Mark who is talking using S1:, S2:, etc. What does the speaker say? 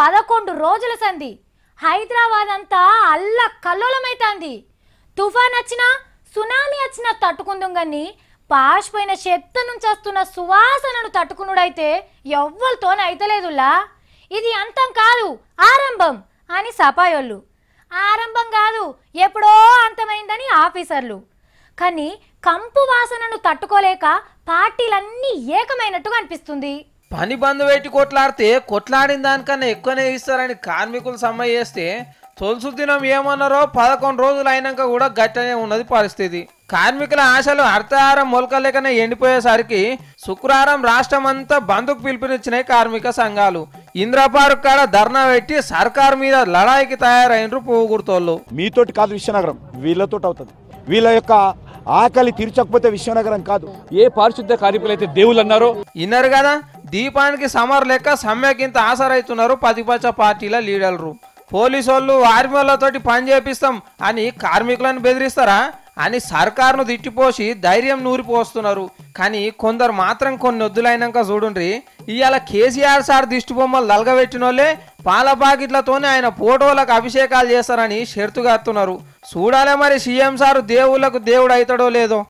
S1: 11 రోజుల సంధి హైదరాబాద్ అంతా అల్ల కల్లోలమైతాంది. తుఫాన్ వచ్చినా సునామీ వచ్చినా తట్టుకుందాం గాని పాషిపోయిన చెత్త నుంచి వస్తున్న సువాసనను తట్టుకునుడైతే ఎవ్వరితోనే అయితలేదులా. ఇది అంతం కాదు, ఆరంభం అని సపాయోళ్ళు. ఆరంభం కాదు, ఎప్పుడో అంతమైందని ఆఫీసర్లు. కానీ కంపు వాసనను తట్టుకోలేక పార్టీలన్నీ ఏకమైనట్టుగా అనిపిస్తుంది.
S2: పని బంద్ పెట్టి కొట్లాడితే కొట్లాడిన దానికన్నా ఎక్కువనే ఇస్తారని కార్మికులు సమ్మె చేస్తే తొలుసు దినం ఏమన్నారో 11 రోజులు అయినాక కూడా గట్టనే ఉన్నది పరిస్థితి. కార్మికుల ఆశలు అర్థాహారం మొలకలేకనే ఎండిపోయేసరికి శుక్రవారం రాష్ట్రం అంతా బంద్కు పిలుపునిచ్చినాయి కార్మిక సంఘాలు. ఇంద్రపార్క్ కాడ ధర్నా పెట్టి సర్కార్ మీద లడాయికి తయారైనరు పోగుడుతోళ్ళు.
S3: మీతోటి కాదు విశ్వనగరం, వీళ్ళతో అవుతుంది. వీళ్ళ యొక్క ఆకలి తీర్చకపోతే విశ్వనగరం కాదు.
S4: ఏ పారిశుద్ధ కార్మికులైతే దేవుళ్ళు అన్నారో
S2: విన్నారు కదా. దీపానికి సమర్ లెక్క సమ్మెకింత ఆసరైతున్నారు ప్రతిపక్ష పార్టీల లీడర్లు. పోలీసు వాళ్ళు ఆర్మీ వాళ్ళతోటి పని చేపిస్తాం అని కార్మికులను బెదిరిస్తారా అని సర్కారును తిట్టిపోసి ధైర్యం నూరిపోస్తున్నారు. కానీ కొందరు మాత్రం కొన్ని వద్దులైనాక చూడుండ్రి, ఇవాళ కేసీఆర్ సార్ దిష్టి బొమ్మలు దలగబెట్టినోళ్ళే పాల పాకెట్లతోనే ఆయన ఫోటోలకు అభిషేకాలు చేస్తారని షరతుగా అత్తున్నారు. చూడాలే మరి సీఎం సారు దేవుళ్లకు దేవుడు అవుతాడో లేదో.